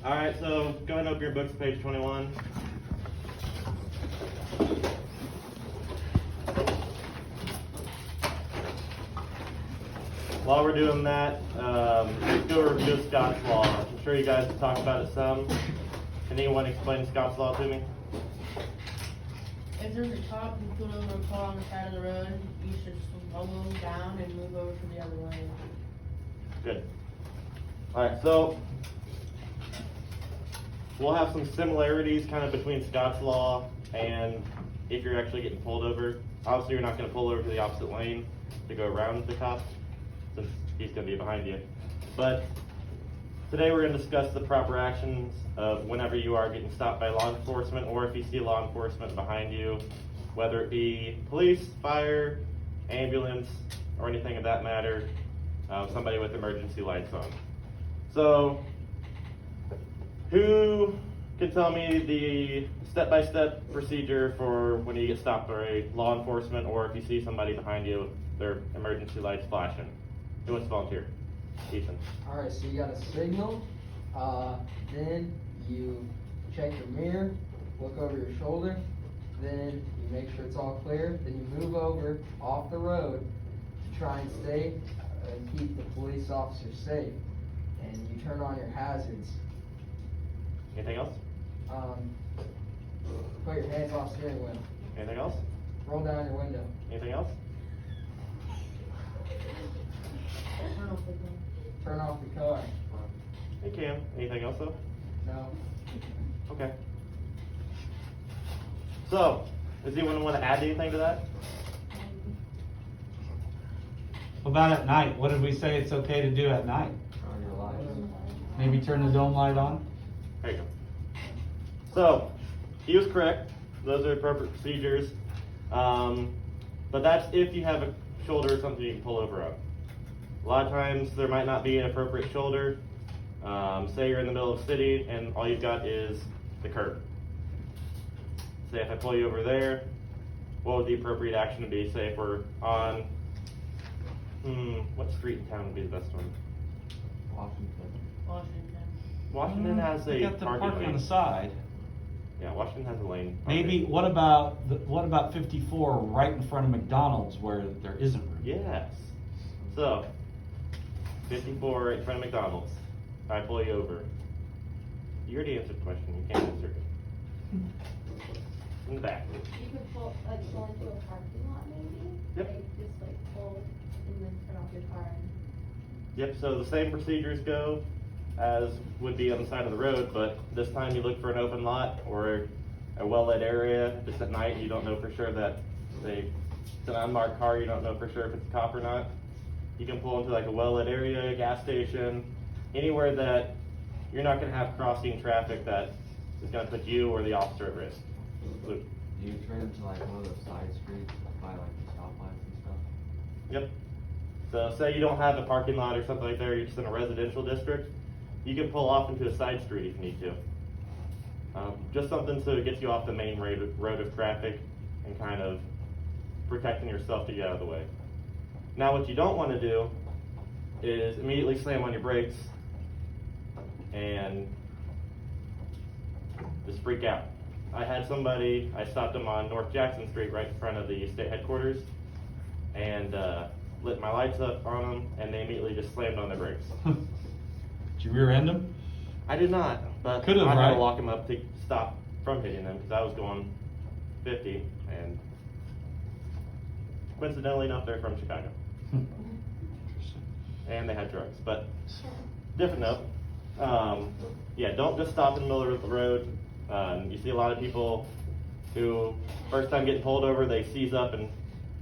All right, so go ahead and open your books, page 21. While we're doing that, let's go review Scots law. I'm sure you guys have talked about it some. Can anyone explain Scots law to me? If there's a cop who pulled over a car on the side of the road, you should slow him down and move over to the other lane. Good. Alright, so we'll have some similarities kind of between Scots law and if you're actually getting pulled over. Obviously, you're not going to pull over to the opposite lane to go around the cop since he's going to be behind you. But today we're going to discuss the proper actions of whenever you are getting stopped by law enforcement or if you see law enforcement behind you, whether it be police, fire, ambulance, or anything of that matter, somebody with emergency lights on. So, who can tell me the step-by-step procedure for when you get stopped by law enforcement or if you see somebody behind you, their emergency lights flashing? Who wants to volunteer? Ethan. Alright, so you got a signal, then you check your mirror, look over your shoulder, then you make sure it's all clear, then you move over off the road to try and stay and keep the police officer safe. And you turn on your hazards. Anything else? Put your hands off steering wheel. Anything else? Roll down your window. Anything else? Turn off the gun. Turn off the car. You can. Anything else though? No. Okay. So, does anyone want to add anything to that? What about at night? What did we say it's okay to do at night? Turn your lights. Maybe turn the dome light on? There you go. So, he was correct. Those are appropriate procedures. But that's if you have a shoulder or something you can pull over on. A lot of times there might not be an appropriate shoulder. Say you're in the middle of the city and all you've got is the curb. Say if I pull you over there, what would the appropriate action be? Say if we're on, what street in town would be the best one? Washington. Washington has They a got the parking parking on lane. the side. Yeah, Washington has a lane. Maybe, what about 54 right in front of McDonald's where there isn't room? Yes. So, 54 right in front of McDonald's. If I pull you over. You already answered the question. You can't answer it. In the back. You could pull into a parking lot maybe? Yep. Just pull and then turn off your car and... Yep, so the same procedures go as would be on the side of the road, but this time you look for an open lot or a well-lit area. If it's at night, you don't know for sure that it's an unmarked car, you don't know for sure if it's a cop or not. You can pull into like a well-lit area, a gas station, anywhere that you're not going to have crossing traffic that is going to put you or the officer at risk. Luke. Do you turn into like one of those side streets by like the stoplights and stuff? Yep. So say you don't have a parking lot or something like that, you're just in a residential district, you can pull off into a side street if you need to. Just something so it gets you off the main road of traffic and kind of protecting yourself to get out of the way. Now what you don't want to do is immediately slam on your brakes and just freak out. I had somebody, I stopped them on North Jackson Street right in front of the state headquarters and lit my lights up on them and they immediately just slammed on their brakes. Did you rear end them? I did not, but Could've, I had right? to walk them up to stop from hitting them because I was going 50 and coincidentally enough they're from Chicago and they had drugs, but different note. Yeah, don't just stop in the middle of the road. You see a lot of people who first time getting pulled over, they seize up and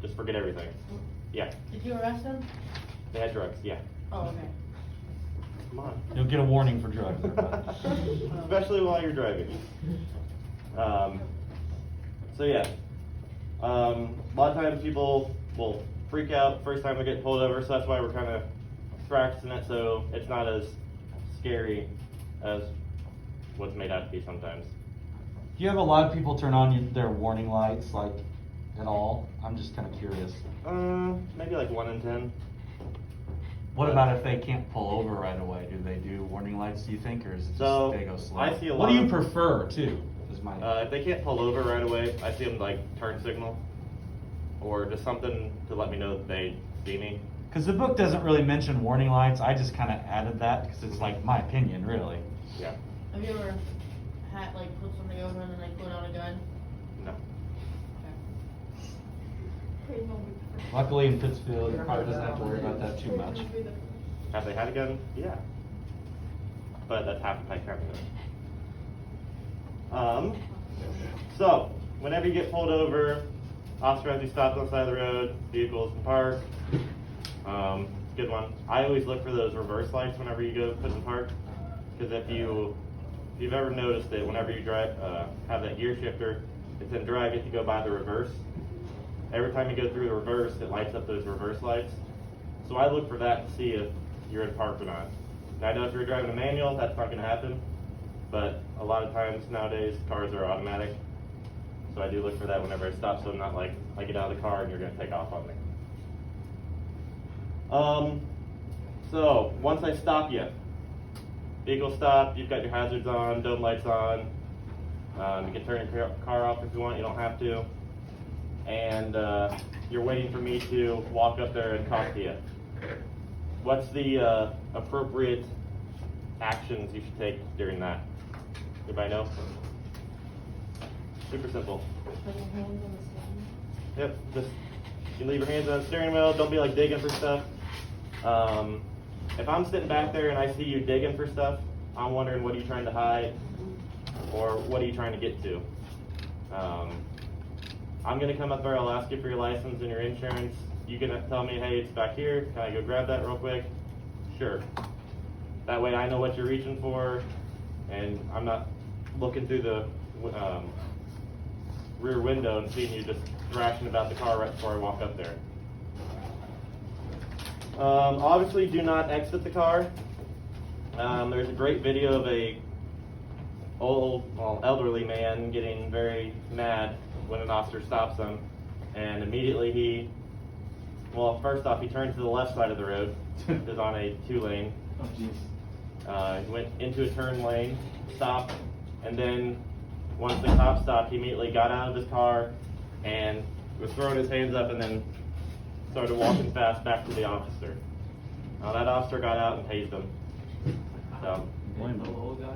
just forget everything. Yeah, Did you arrest them? they had drugs, yeah. Oh, okay. Come on. You'll get a warning for drugs. Especially while you're driving. So yeah, a lot of times people will freak out first time they're getting pulled over, so that's why we're kind of practicing it so it's not as scary as what's made out to be sometimes. Do you have a lot of people turn on their warning lights, like, at all? I'm just kind of curious. Maybe like 1 in 10. What about if they can't pull over right away? Do they do warning lights, do you think, or is it just So, they go slow? I see a What lot do you of- prefer, too, is my... If they can't pull over right away, I see them like turn signal, or just something to let me know that they see me. Because the book doesn't really mention warning lights, I just kind of added that, because it's like my opinion, really. Yeah. Have you ever had, like, put something over and then, like, put on a gun? No. Luckily in Pittsfield, you probably doesn't have to worry about that too much. Have they had a gun? Yeah. But that's half the Pike County. So, whenever you get pulled over, officer has you stopped on the side of the road, vehicles can park. Good one. I always look for those reverse lights whenever you go put in park. Because if you've ever noticed it, whenever you drive, have that gear shifter, it's in drag if you go by the reverse. Every time you go through the reverse, it lights up those reverse lights. So I look for that to see if you're in park or not. Now, I know if you're driving a manual, that's not going to happen. But a lot of times nowadays, cars are automatic. So I do look for that whenever I stop, so I'm not like, I get out of the car and you're going to take off on me. So once I stop you, vehicle stop, you've got your hazards on, dome lights on. You can turn your car off if you want, you don't have to. And you're waiting for me to walk up there and talk to you. What's the appropriate actions you should take during that? Anybody know? Super simple. Put your hands on the steering. Yep, just you leave your hands on the steering wheel. Don't be like digging for stuff. If I'm sitting back there and I see you digging for stuff, I'm wondering what are you trying to hide, or what are you trying to get to? I'm gonna come up there. I'll ask you for your license and your insurance. You can tell me, hey, it's back here. Can I go grab that real quick? Sure. That way I know what you're reaching for, and I'm not looking through the rear window and seeing you just thrashing about the car right before I walk up there. Obviously, do not exit the car. There's a great video of a elderly man getting very mad when an officer stops him, and immediately first off, he turned to the left side of the road, is on a 2-lane. Oh, jeez. He went into a turn lane, stopped, and then once the cop stopped, he immediately got out of his car and was throwing his hands up and then started walking fast back to the officer. That officer got out and tased him. So, Blame The him. old guy?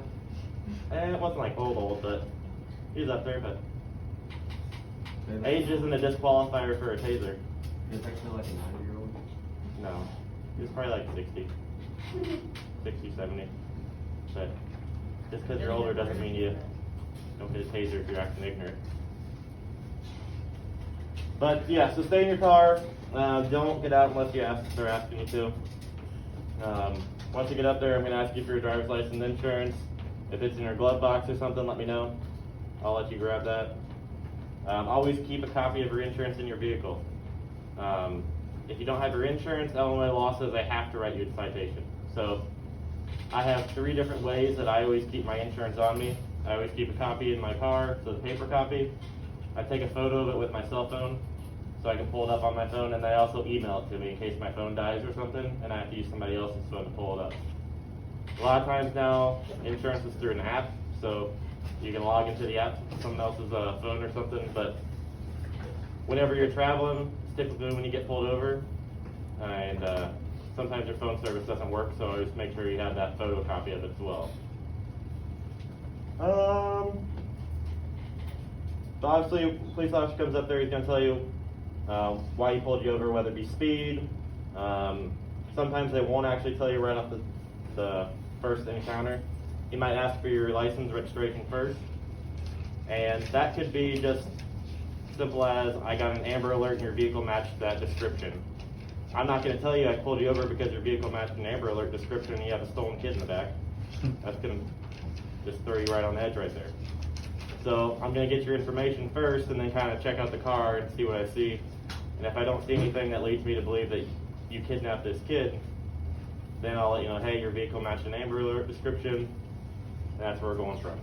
it wasn't like old, but he was up there, but Maybe- age isn't a disqualifier for a taser. Is it actually like a 90-year-old? No, he was probably like 60, 70. But just because you're older doesn't mean you don't get a taser if you're acting ignorant. But yeah, so stay in your car. Don't get out unless they're asking you to. Once you get up there, I'm going to ask you for your driver's license and insurance. If it's in your glove box or something, let me know. I'll let you grab that. Always keep a copy of your insurance in your vehicle. If you don't have your insurance, Illinois law says I have to write you a citation. So I have 3 different ways that I always keep my insurance on me. I always keep a copy in my car, so the paper copy. I take a photo of it with my cell phone, so I can pull it up on my phone, and I also email it to me in case my phone dies or something, and I have to use somebody else's phone to pull it up. A lot of times now, insurance is through an app, so you can log into the app, someone else's phone or something, but whenever you're traveling, typically when you get pulled over, and sometimes your phone service doesn't work, so always make sure you have that photocopy of it as well. So obviously, police officer comes up there, he's going to tell you why he pulled you over, whether it be speed. Sometimes they won't actually tell you right off the first encounter. He might ask for your license registration first, and that could be just simple as, I got an Amber Alert and your vehicle matched that description. I'm not going to tell you I pulled you over because your vehicle matched an Amber Alert description and you have a stolen kid in the back. That's going to just throw you right on the edge right there. So I'm going to get your information first and then kind of check out the car and see what I see. And if I don't see anything that leads me to believe that you kidnapped this kid, then I'll let you know, hey, your vehicle matched an Amber Alert description, and that's where we're going from.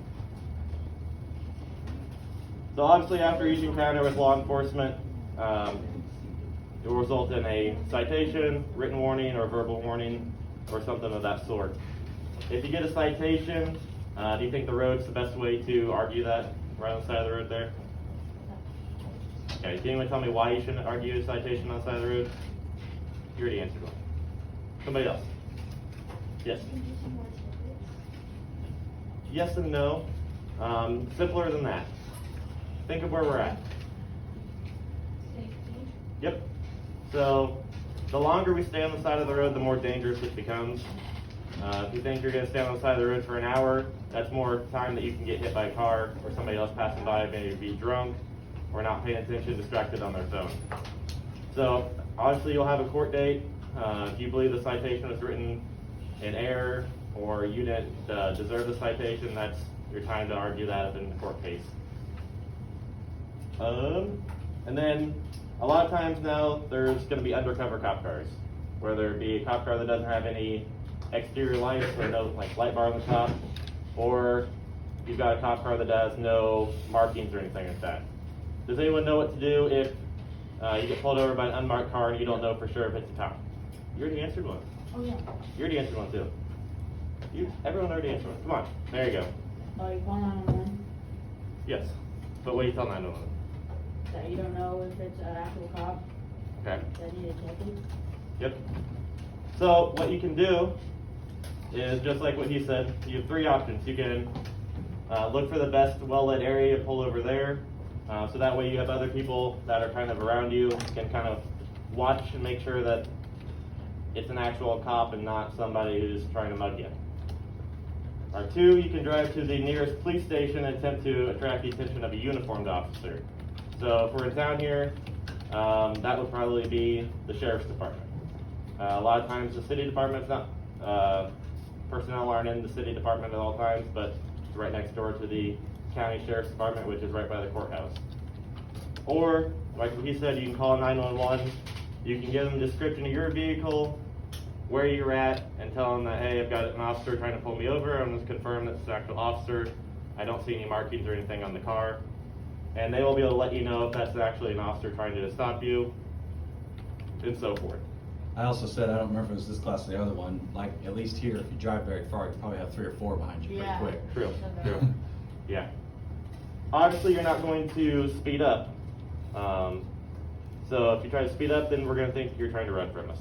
So obviously after each encounter with law enforcement, it will result in a citation, written warning, or verbal warning, or something of that sort. If you get a citation, do you think the road's the best way to argue that, right on the side of the road there? Okay, can anyone tell me why you shouldn't argue a citation on the side of the road? You already answered one. Somebody else? Yes? Can you do some more tickets? Yes and no. Simpler than that. Think of where we're at. Safety. Yep. So, the longer we stay on the side of the road, the more dangerous it becomes. If you think you're going to stay on the side of the road for an hour, that's more time that you can get hit by a car or somebody else passing by, maybe be drunk or not paying attention, distracted on their phone. So, obviously you'll have a court date. If you believe the citation was written in error or you didn't deserve the citation, that's your time to argue that in the court case. And then a lot of times now there's going to be undercover cop cars, whether it be a cop car that doesn't have any exterior lights or no like light bar on the top, or you've got a cop car that has no markings or anything like that. Does anyone know what to do if you get pulled over by an unmarked car and you don't know for sure if it's a cop? You already answered one. Oh, yeah. You already answered one too. Everyone already answered one. Come on, there you go. Like 111, Yes. But what do you tell 911? that you don't know if it's an actual cop, Okay. that you detected. Yep. So what you can do is just like what he said. You have three options. You can look for the best well-lit area, pull over there. So that way you have other people that are kind of around you, can kind of watch and make sure that it's an actual cop and not somebody who's trying to mug you. Or two, you can drive to the nearest police station and attempt to attract the attention of a uniformed officer. So if we're in town here, that would probably be the sheriff's department. A lot of times the city department's not, personnel aren't in the city department at all times, but it's right next door to the county sheriff's department, which is right by the courthouse. Or, like he said, you can call 911. You can give them a description of your vehicle, where you're at, and tell them that, hey, I've got an officer trying to pull me over. I'm going to confirm that it's an actual officer. I don't see any markings or anything on the car. And they will be able to let you know if that's actually an officer trying to stop you, and so forth. I also said, I don't remember if it was this class or the other one, like, at least here, if you drive very far, you probably have 3 or 4 behind you pretty Yeah. quick. True, Said that. true. Yeah. Obviously, you're not going to speed up. So if you try to speed up, then we're going to think you're trying to run from us.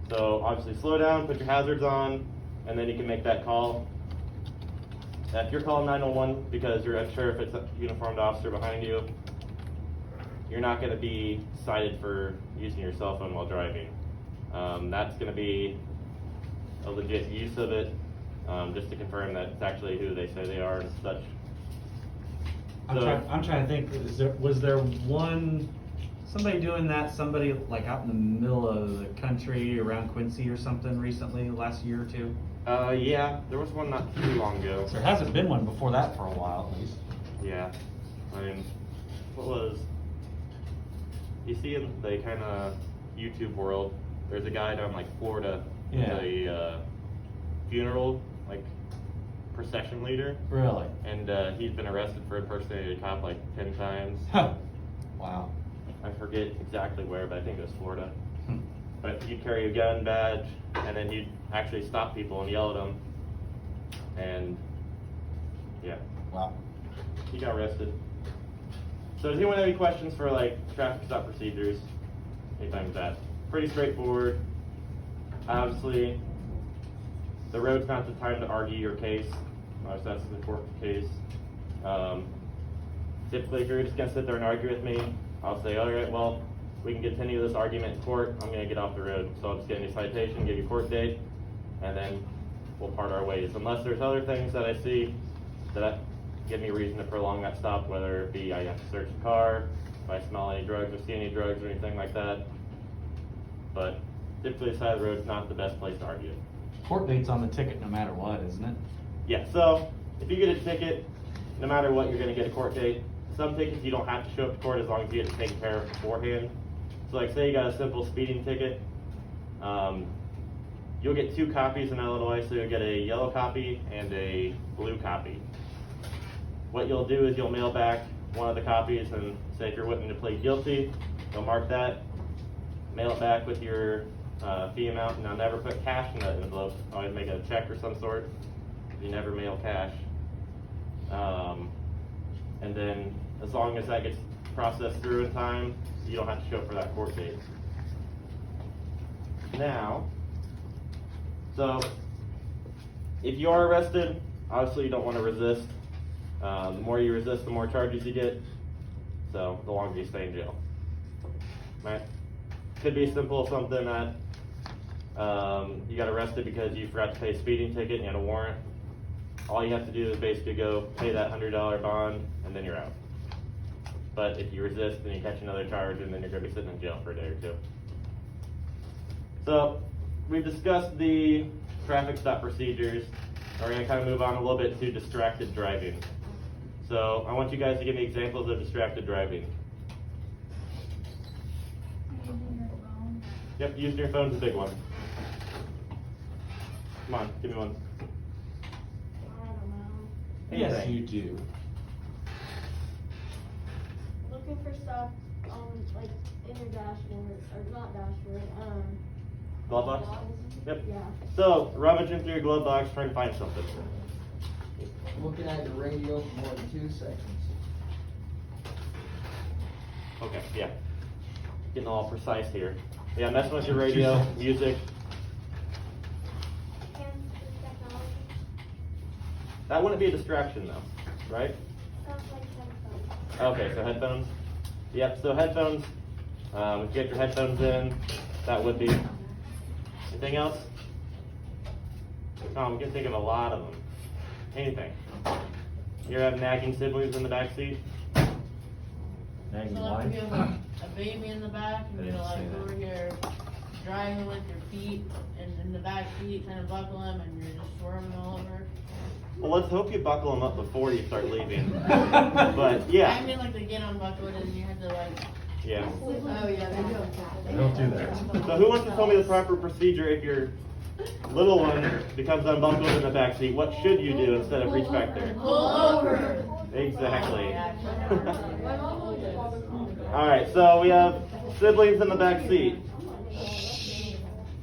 So obviously slow down, put your hazards on, and then you can make that call. If you're calling 911 because you're unsure if it's a uniformed officer behind you, you're not going to be cited for using your cell phone while driving. That's going to be a legit use of it, just to confirm that it's actually who they say they are and such. I'm trying to think, was there somebody doing that, somebody like out in the middle of the country around Quincy or something recently, last year or two? Yeah, there was one not too long ago. There hasn't been one before that for a while, at least. Yeah, I mean, what was, you see in the kind of YouTube world, there's a guy down like Florida, Yeah. a funeral, like, procession leader, Really? and he's been arrested for impersonating a cop like 10 times. Wow. I forget exactly where, but I think it was Florida. Hmm. But he'd carry a gun badge, and then he'd actually stop people and yell at them, and yeah, Wow. he got arrested. So does anyone have any questions for like traffic stop procedures? Anything like that? Pretty straightforward. Obviously, the road's not the time to argue your case. That's the court case. Typically, if you're just gonna sit there and argue with me, I'll say, all right, well, we can continue this argument in court. I'm gonna get off the road. So I'll just get a citation, give you a court date, and then we'll part our ways. Unless there's other things that I see that give me a reason to prolong that stop, whether it be I have to search the car, if I smell any drugs or see any drugs or anything like that. But typically, the side of the road is not the best place to argue. Court date's on the ticket no matter what, isn't it? Yeah, so if you get a ticket, no matter what, you're gonna get a court date. Some tickets you don't have to show up to court as long as you get it taken care of beforehand. So like say you got a simple speeding ticket, you'll get 2 copies in Illinois, so you'll get a yellow copy and a blue copy. What you'll do is you'll mail back one of the copies and say if you're willing to plead guilty, you'll mark that, mail it back with your fee amount. Now, never put cash in that envelope. Always make a check or some sort. You never mail cash. And then, as long as that gets processed through in time, you don't have to show for that court date. Now, so if you are arrested, obviously you don't want to resist. The more you resist, the more charges you get. So the longer you stay in jail. Right? Could be simple, something that you got arrested because you forgot to pay a speeding ticket and you had a warrant. All you have to do is basically go pay that $100 bond and then you're out. But if you resist, then you catch another charge and then you're going to be sitting in jail for a day or two. So we've discussed the traffic stop procedures. We're going to kind of move on a little bit to distracted driving. So I want you guys to give me examples of distracted driving. Using your phone. Yep, using your phone's a big one. Come on, give me one. I don't know. Yes, Anything. you do. Looking for stuff on, like, in your dashboard, or not dashboard, Glove box? logs. Yep. Yeah. So, rummaging through your glove box trying to find something. Looking at your radio for more than 2 seconds. Okay, yeah. Getting all precise here. Yeah, messing with your radio, music. Hands-free technology. That wouldn't be a distraction though, right? Stuff like headphones. Okay, so headphones. Yep, so headphones. If you get your headphones in, that would be. Anything else? We can think of a lot of them. Anything. You ever have nagging siblings in the back seat? Nagging So like if you wife? have a baby in the back and I you're didn't like say that. over here driving with your feet and in the back seat trying to buckle them and you're just swerving all over. Well, let's hope you buckle them up before you start leaving. But yeah, I mean like they get unbuckled and you have to like. yeah. Oh yeah, they do. Don't do that. So who wants to tell me the proper procedure if your little one becomes unbuckled in the back seat? What should you do instead of reach back there? Pull over. Exactly. My mom always bothers me. All right, so we have siblings in the back seat.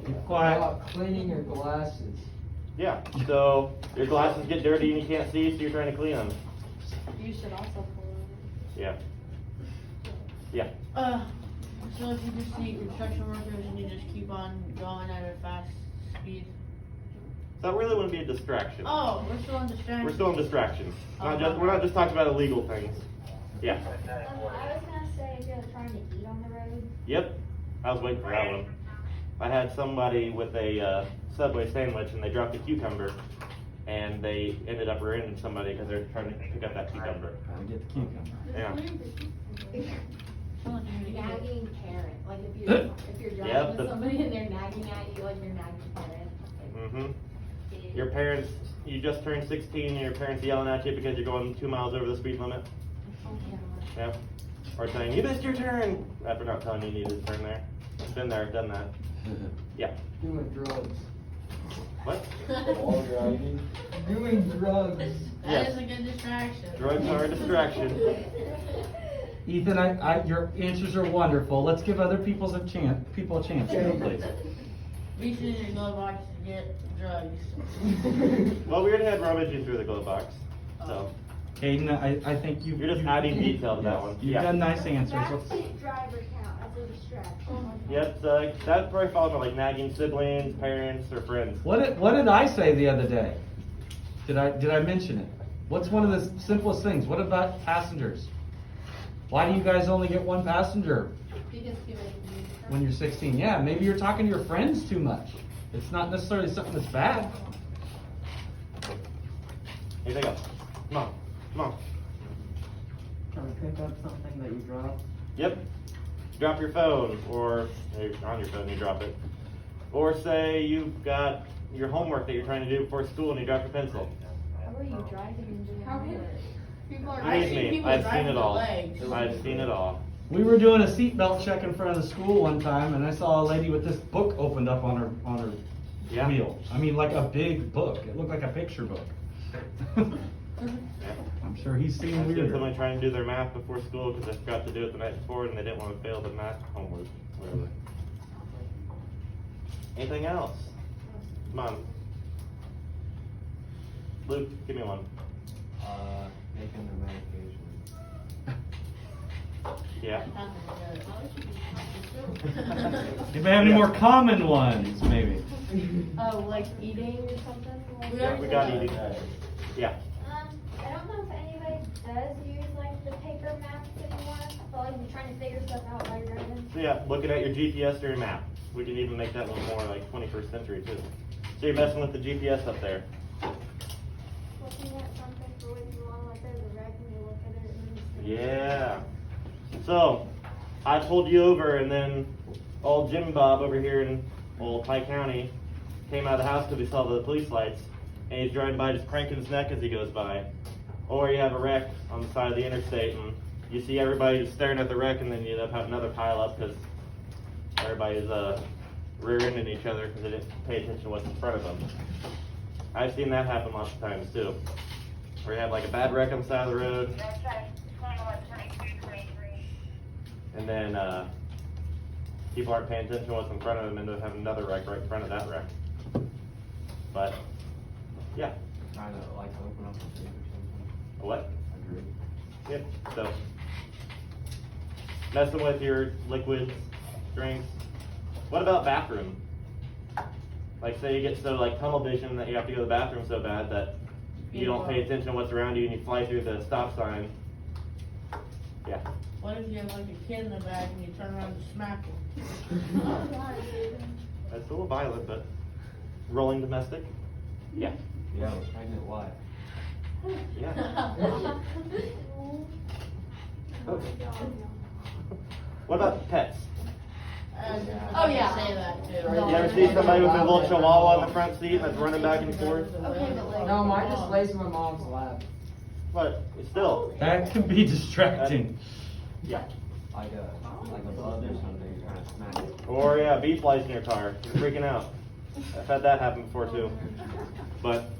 Be quiet. About cleaning your glasses. Yeah. So your glasses get dirty and you can't see, so you're trying to clean them. You should also pull over. Yeah. Yeah. So if you just see construction workers and you just keep on going at a fast speed. That really wouldn't be a distraction. Oh, we're still on distraction. We're still in distractions. We're not just talking about illegal things. Yeah. I was gonna say if you're trying to eat on the road. Yep. I was waiting for that one. I had somebody with a Subway sandwich and they dropped a cucumber and they ended up rear-ending somebody because they're trying to pick up that cucumber. Gotta get the cucumber. Yeah. Someone told me to eat it. Nagging parent, like if you're Yep, driving the- with somebody and they're nagging at you, like you're nagging parent. Mm-hmm. Your parents, you just turned 16 and your parents yelling at you because you're going 2 miles over the speed limit. Yep. Or saying, you missed your turn, after not telling you you needed to turn there. Been there, done that. Yeah. Doing drugs. What? While driving. Doing drugs. That Yes. is a good distraction. Drugs are a distraction. Ethan, your answers are wonderful. Let's give other people a chance now, please. Reach in your glove box to get drugs. Well, we already had rummaging through the glove box, so. Caden, I think you. You're just adding detail to that Yes, one. You've Yeah. done nice answers. Backseat driver count as a distraction. Yep, so that probably falls on like nagging siblings, parents, or friends. What did I say the other day? Did I mention it? What's one of the simplest things? What about passengers? Why do you guys only get one passenger Because too many people. when you're 16? Yeah, maybe you're talking to your friends too much. It's not necessarily something that's bad. Anything else? Come on, come on. Can we pick up something that you dropped? Yep. Drop your phone, or on your phone you drop it. Or say you've got your homework that you're trying to do before school and you drop your pencil. How are you driving and doing How homework? People are. I've Believe seen me, people I've driving seen it with all. legs. I've seen it all. We were doing a seatbelt check in front of the school one time, and I saw a lady with this book opened up on her Yeah. wheel. I mean, like a big book. It looked like a picture book. Yeah. I'm sure he's seen I've seen weirder. someone trying to do their math before school because they forgot to do it the night before and they didn't want to fail the math homework, whatever. Anything else? Come on. Luke, give me one. Taking their medication. Yeah. If they have any more common ones, maybe. Oh, like eating or something? Yeah, we got eating. Yeah. I don't know if anybody does use like the paper maps anymore, but like you're trying to figure stuff out while you're driving. So yeah, looking at your GPS or your map. We can even make that a little more like 21st century too. So you're messing with the GPS up there. Looking at something for when you want, like there's a wreck and you look at it and then it's Yeah. So I pulled you over, and then old Jim Bob over here in old Pike County came out of the house because he saw the police lights, and he's driving by just cranking his neck as he goes by. Or you have a wreck on the side of the interstate, and you see everybody just staring at the wreck, and then you end up having another pile up because everybody's rear-ending each other because they didn't pay attention to what's in front of them. I've seen that happen lots of times too, where you have like a bad wreck on the side of the road, and then people aren't paying attention to what's in front of them, and end up having another wreck right in front of that wreck. But yeah, Trying to like open up a drink or something. what? A drink. Yep. So messing with your liquids, drinks. What about bathroom? Like say you get so like tunnel vision that you have to go to the bathroom so bad that you don't pay attention to what's around you and you fly through the stop sign. Yeah. What if you have like a kid in the back and you turn around and smack him? That's a little violent, but rolling domestic. Yeah. Yeah, with pregnant wife. Yeah. What about pets? Oh, yeah. Say that too. You ever see somebody with a little chihuahua in the front seat that's running back and forth? Okay, but like. No, mine just lays in my mom's lap. But still. That can be distracting. Yeah. Like a bug or something, you're trying to smack it. Or yeah, bee flies in your car. You're freaking out. I've had that happen before too. But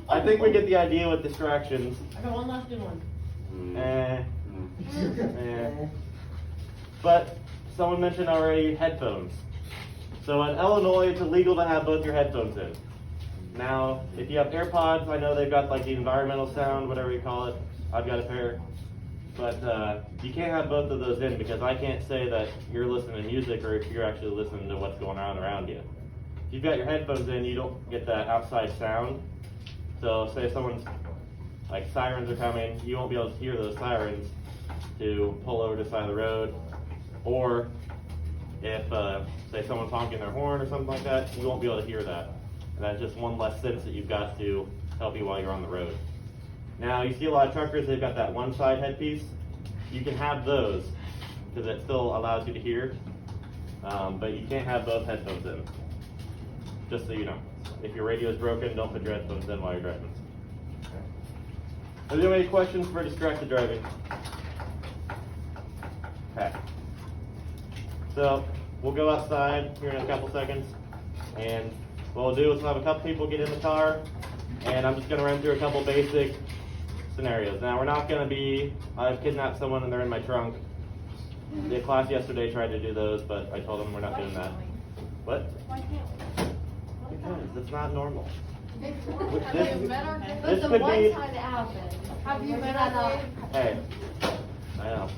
I think we get the idea with distractions. I got one last good one. Eh. But someone mentioned already headphones. So in Illinois, it's illegal to have both your headphones in. Now, if you have AirPods, I know they've got like the environmental sound, whatever you call it. I've got a pair. But you can't have both of those in because I can't say that you're listening to music or if you're actually listening to what's going on around you. If you've got your headphones in, you don't get that outside sound. So say someone's, like sirens are coming, you won't be able to hear those sirens to pull over to the side of the road. Or if, say someone's honking their horn or something like that, you won't be able to hear that. And that's just one less sense that you've got to help you while you're on the road. Now, you see a lot of truckers, they've got that one side headpiece. You can have those, because it still allows you to hear. But you can't have both headphones in. Just so you know. If your radio is broken, don't put your headphones in while you're driving. Are there any questions for distracted driving? Okay. So, we'll go outside here in a couple seconds, and what we'll do is we'll have a couple people get in the car, and I'm just going to run through a couple basic scenarios. Now, we're not going to be, I've kidnapped someone and they're in my trunk. The class yesterday tried to do those, but I told them we're not doing that. What? Why can't we? Because it's not normal. Have This- you met our? this That's the could one be- time it happened. Have you met our? Hey, I know.